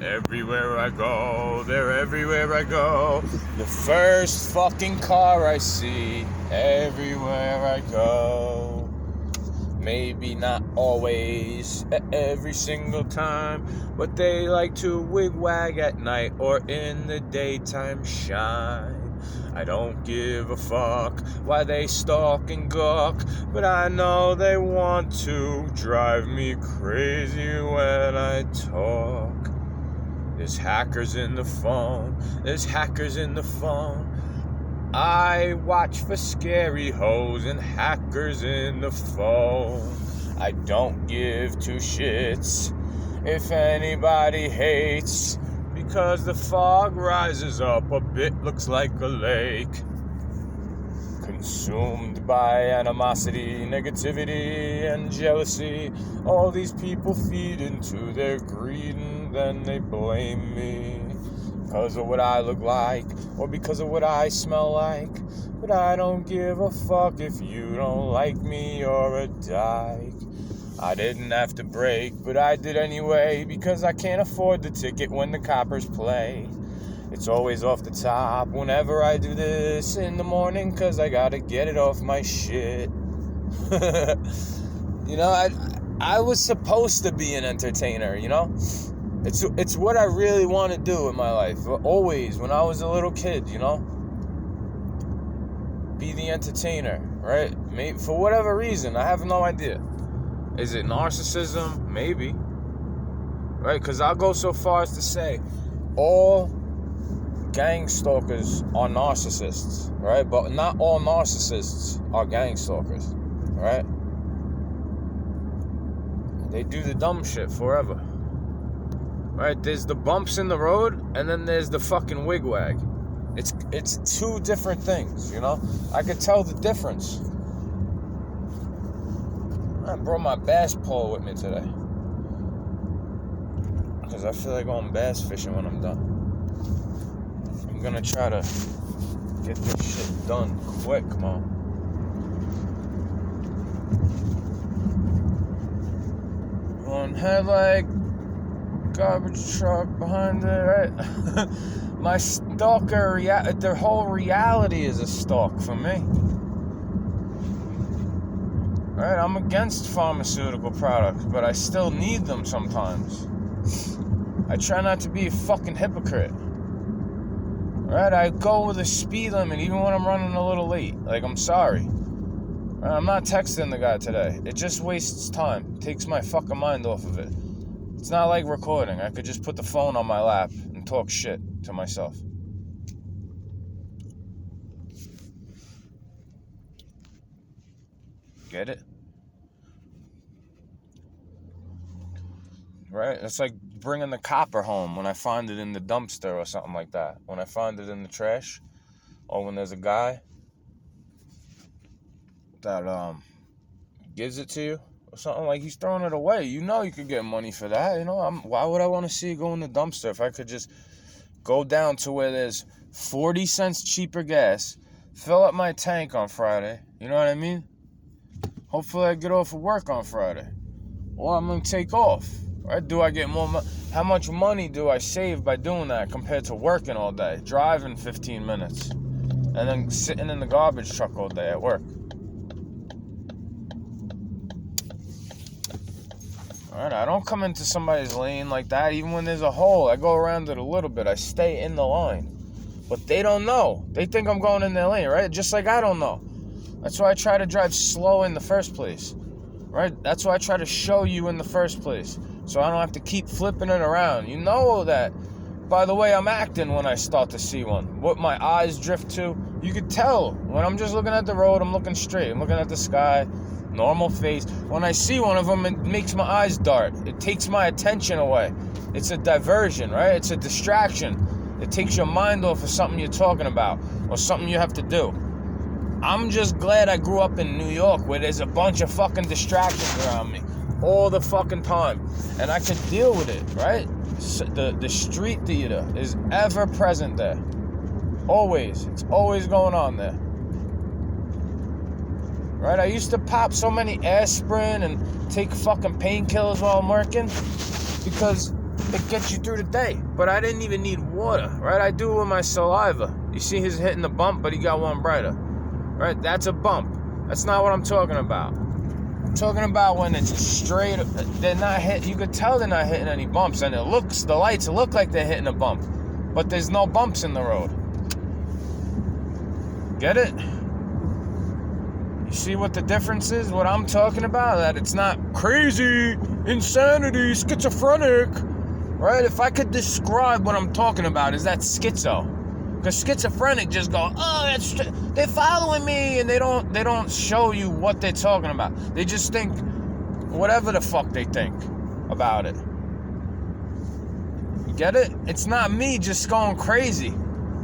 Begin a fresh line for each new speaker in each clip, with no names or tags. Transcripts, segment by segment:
Everywhere I go, they're everywhere I go. The first fucking car I see, everywhere I go. Maybe not always, every single time, but they like to wigwag at night or in the daytime shine. I don't give a fuck why they stalk and gawk, but I know they want to drive me crazy when I talk. There's hackers in the phone, there's hackers in the phone. I watch for scary hoes and hackers in the phone. I don't give two shits if anybody hates, because the fog rises up, a bit looks like a lake. Consumed by animosity, negativity, and jealousy. All these people feed into their greed and then they blame me because of what I look like or because of what I smell like. But I don't give a fuck if you don't like me, you're a dyke. I didn't have to break, but I did anyway, because I can't afford the ticket when the coppers play. It's always off the top whenever I do this in the morning, because I gotta get it off my shit. You know, I was supposed to be an entertainer, you know? It's what I really want to do in my life. Always, when I was a little kid, you know? Be the entertainer, right? Maybe, for whatever reason, I have no idea. Is it narcissism? Maybe. Right? Because I'll go so far as to say all gang stalkers are narcissists, right? But not all narcissists are gang stalkers, right? They do the dumb shit forever, right? There's the bumps in the road, and then there's the fucking wigwag. It's two different things, you know? I could tell the difference. I brought my bass pole with me today, because I feel like going bass fishing when I'm done. I'm gonna try to get this shit done quick, man. One headlight, garbage truck behind it, right? My stalker, their whole reality is a stalk for me. Right? I'm against pharmaceutical products, but I still need them sometimes. I try not to be a fucking hypocrite. Right? I go with a speed limit even when I'm running a little late. Like, I'm sorry. Right? I'm not texting the guy today. It just wastes time. It takes my fucking mind off of it. It's not like recording. I could just put the phone on my lap and talk shit to myself. Get it? Right? It's like bringing the copper home when I find it in the dumpster or something like that. When I find it in the trash, or when there's a guy that gives it to you or something, like he's throwing it away. You know you could get money for that. You know, why would I want to see you go in the dumpster if I could just go down to where there's 40 cents cheaper gas, fill up my tank on Friday, you know what I mean? Hopefully I get off of work on Friday, or I'm going to take off, right? Do I get more money? How much money do I save by doing that compared to working all day, driving 15 minutes, and then sitting in the garbage truck all day at work? All right, I don't come into somebody's lane like that. Even when there's a hole, I go around it a little bit. I stay in the line. But they don't know. They think I'm going in their lane, right? Just like I don't know. That's why I try to drive slow in the first place, right? That's why I try to show you in the first place, so I don't have to keep flipping it around. You know that by the way I'm acting when I start to see one. What my eyes drift to, you could tell. When I'm just looking at the road, I'm looking straight. I'm looking at the sky, normal face. When I see one of them, it makes my eyes dart. It takes my attention away. It's a diversion, right? It's a distraction. It takes your mind off of something you're talking about or something you have to do. I'm just glad I grew up in New York, where there's a bunch of fucking distractions around me all the fucking time, and I could deal with it, right? The street theater is ever present there. Always. It's always going on there. Right? I used to pop so many aspirin and take fucking painkillers while I'm working, because it gets you through the day. But I didn't even need water, right? I do it with my saliva. You see he's hitting the bump, but he got one brighter, right? That's a bump. That's not what I'm talking about. I'm talking about when it's straight, they're not hit. You could tell they're not hitting any bumps, and the lights look like they're hitting a bump, but there's no bumps in the road. Get it? You see what the difference is? What I'm talking about? That it's not crazy, insanity, schizophrenic, right? If I could describe what I'm talking about, is that schizo? Because schizophrenic just go, oh, they're following me, and they don't show you what they're talking about. They just think whatever the fuck they think about it. You get it? It's not me just going crazy.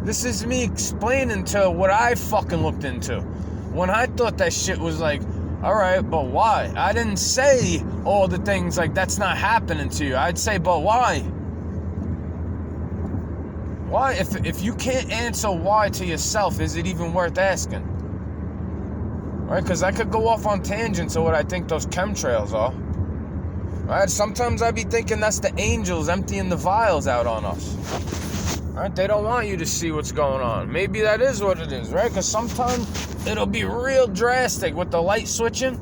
This is me explaining to what I fucking looked into. When I thought that shit was like, alright, but why? I didn't say all the things like that's not happening to you. I'd say, but why? Why? If you can't answer why to yourself, is it even worth asking? Right? Because I could go off on tangents of what I think those chemtrails are. Right? Sometimes I be thinking that's the angels emptying the vials out on us. Right? They don't want you to see what's going on. Maybe that is what it is, right? Because sometimes it'll be real drastic with the light switching,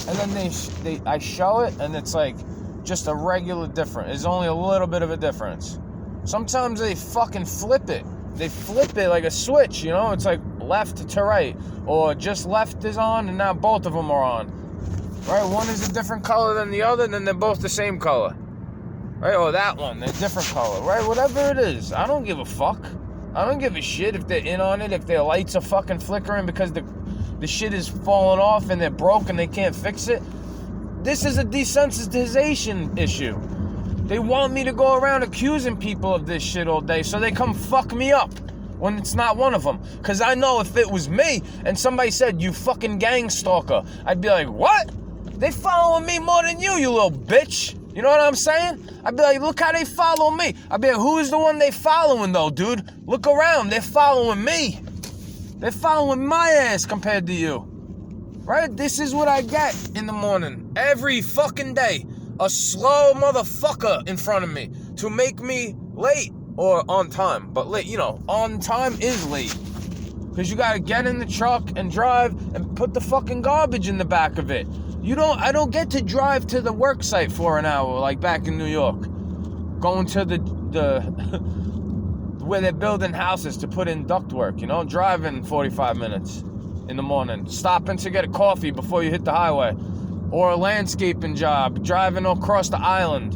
and then I show it, and it's like just a regular difference. There's only a little bit of a difference. Sometimes they fucking flip it. They flip it like a switch, you know? It's like left to right. Or just left is on and now both of them are on. Right? One is a different color than the other, and then they're both the same color. Right? Or that one, they're different color. Right? Whatever it is. I don't give a fuck. I don't give a shit if they're in on it, if their lights are fucking flickering because the shit is falling off and they're broke and they can't fix it. This is a desensitization issue. They want me to go around accusing people of this shit all day so they come fuck me up when it's not one of them. Because I know if it was me and somebody said, you fucking gang stalker, I'd be like, what? They following me more than you little bitch. You know what I'm saying? I'd be like, look how they follow me. I'd be like, who is the one they following though, dude? Look around, they're following me. They're following my ass compared to you. Right? This is what I get in the morning. Every fucking day. A slow motherfucker in front of me to make me late or on time. But late, you know, on time is late. Because you gotta get in the truck and drive and put the fucking garbage in the back of it. I don't get to drive to the work site for an hour like back in New York. Going to the where they're building houses to put in ductwork, you know, driving 45 minutes in the morning. Stopping to get a coffee before you hit the highway. Or a landscaping job, driving across the island,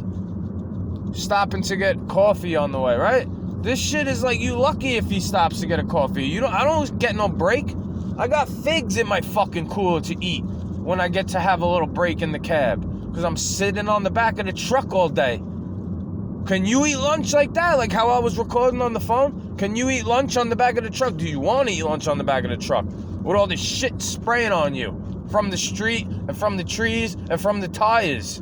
stopping to get coffee on the way, right? This shit is like, you lucky if he stops to get a coffee. I don't get no break. I got figs in my fucking cooler to eat when I get to have a little break in the cab, because I'm sitting on the back of the truck all day. Can you eat lunch like that? Like how I was recording on the phone? Can you eat lunch on the back of the truck? Do you want to eat lunch on the back of the truck with all this shit spraying on you? From the street, and from the trees, and from the tires.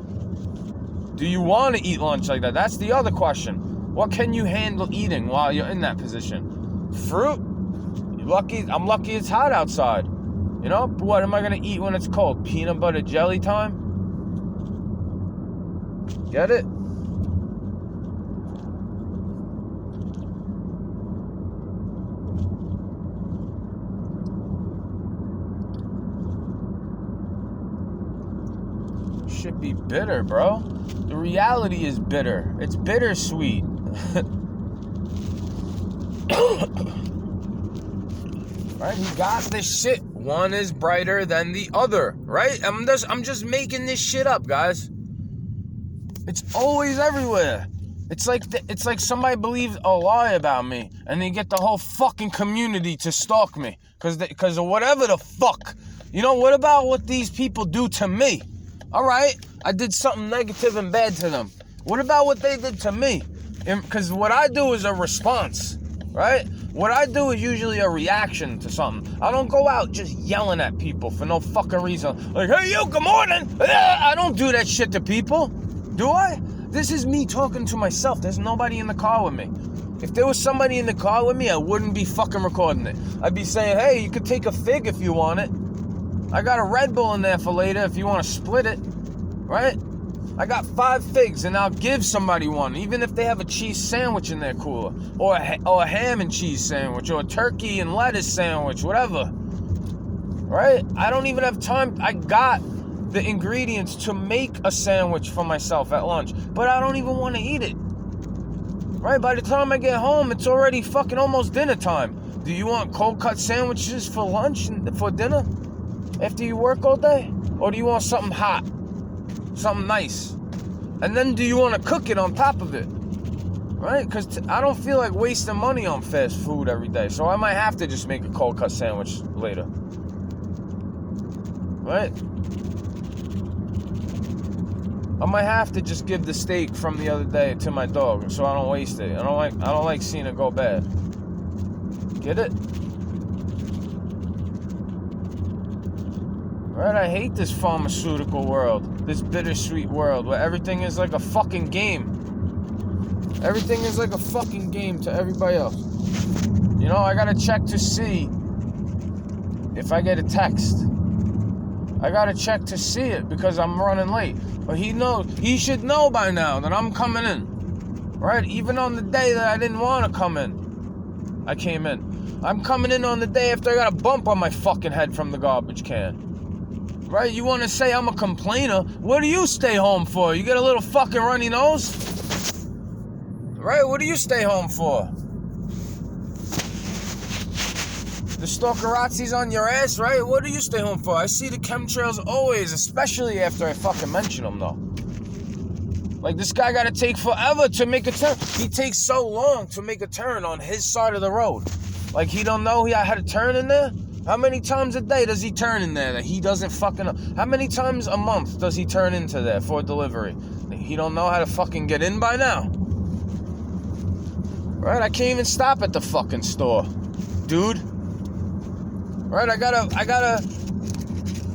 Do you want to eat lunch like that? That's the other question. What can you handle eating while you're in that position? Fruit? I'm lucky it's hot outside. You know? What am I going to eat when it's cold? Peanut butter jelly time? Get it? Should be bitter, bro. The reality is bitter. It's bittersweet. Right? He got this shit. One is brighter than the other, right? I'm just making this shit up, guys. It's always everywhere. It's like somebody believes a lie about me, and they get the whole fucking community to stalk me because of whatever the fuck. You know, what about what these people do to me? All right, I did something negative and bad to them. What about what they did to me? Because what I do is a response, right? What I do is usually a reaction to something. I don't go out just yelling at people for no fucking reason. Like, hey, you, good morning. I don't do that shit to people. Do I? This is me talking to myself. There's nobody in the car with me. If there was somebody in the car with me, I wouldn't be fucking recording it. I'd be saying, hey, you could take a fig if you want it. I got a Red Bull in there for later if you want to split it, right? I got 5 figs, and I'll give somebody one, even if they have a cheese sandwich in their cooler, or a ham and cheese sandwich, or a turkey and lettuce sandwich, whatever. Right? I don't even have time. I got the ingredients to make a sandwich for myself at lunch, but I don't even want to eat it. Right? By the time I get home, it's already fucking almost dinner time. Do you want cold cut sandwiches for lunch and for dinner after you work all day? Or do you want something hot? Something nice? And then do you want to cook it on top of it? Right? Because I don't feel like wasting money on fast food every day. So I might have to just make a cold cut sandwich later. Right? I might have to just give the steak from the other day to my dog so I don't waste it. I don't like seeing it go bad. Get it? Right? I hate this pharmaceutical world, this bittersweet world where everything is like a fucking game. Everything is like a fucking game to everybody else. You know, I gotta check to see if I get a text. I gotta check to see it because I'm running late. But he should know by now that I'm coming in. Right? Even on the day that I didn't want to come in, I came in. I'm coming in on the day after I got a bump on my fucking head from the garbage can. Right? You want to say I'm a complainer? What do you stay home for? You get a little fucking runny nose? Right? What do you stay home for? The stalkerazzi's on your ass, right? What do you stay home for? I see the chemtrails always, especially after I fucking mention them, though. Like, this guy gotta take forever to make a turn. He takes so long to make a turn on his side of the road. Like, he don't know he had to turn in there? How many times a day does he turn in there that he doesn't fucking know? How many times a month does he turn into there for delivery? He don't know how to fucking get in by now. Right? I can't even stop at the fucking store, dude. Right? I gotta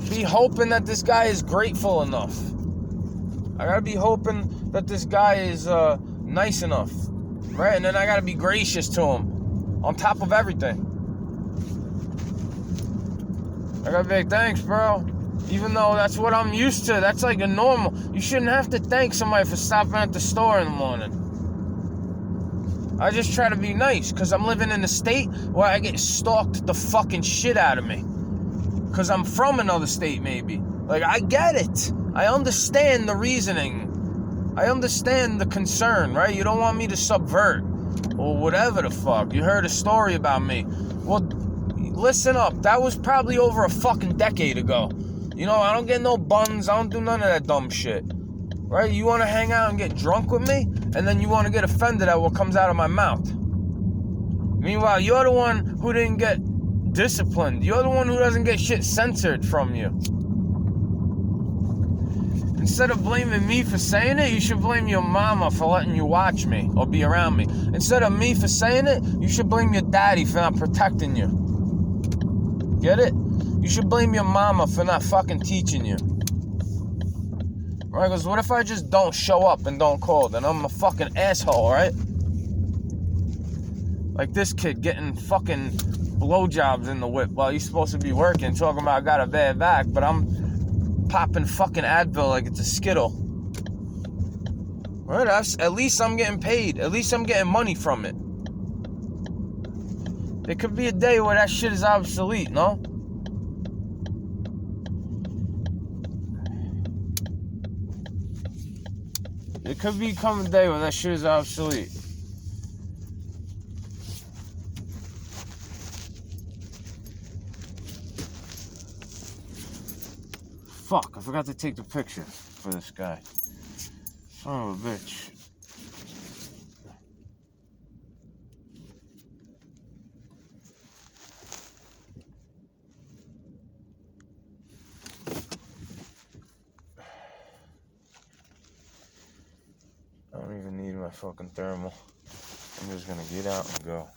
be hoping that this guy is grateful enough. I gotta be hoping that this guy is nice enough. Right? And then I gotta be gracious to him on top of everything. I gotta be like, thanks, bro. Even though that's what I'm used to. That's like a normal. You shouldn't have to thank somebody for stopping at the store in the morning. I just try to be nice because I'm living in a state where I get stalked the fucking shit out of me. Because I'm from another state, maybe. Like, I get it. I understand the reasoning. I understand the concern, right? You don't want me to subvert or whatever the fuck. You heard a story about me. Well, listen up. That was probably over a fucking decade ago. You know, I don't get no buns. I don't do none of that dumb shit. Right? You want to hang out and get drunk with me, and then you want to get offended at what comes out of my mouth. Meanwhile, you're the one who didn't get disciplined. You're the one who doesn't get shit censored from you. Instead of blaming me for saying it, you should blame your mama for letting you watch me or be around me. Instead of me for saying it, you should blame your daddy for not protecting you. Get it? You should blame your mama for not fucking teaching you. Right? Because what if I just don't show up and don't call? Then I'm a fucking asshole, right? Like this kid getting fucking blowjobs in the whip while he's supposed to be working, talking about I got a bad back, but I'm popping fucking Advil like it's a Skittle. Right? At least I'm getting paid. At least I'm getting money from it. There could be a day where that shit is obsolete, no? It could become a day when that shit is obsolete. Fuck, I forgot to take the picture for this guy. Son of a bitch. I don't even need my fucking thermal. I'm just gonna get out and go.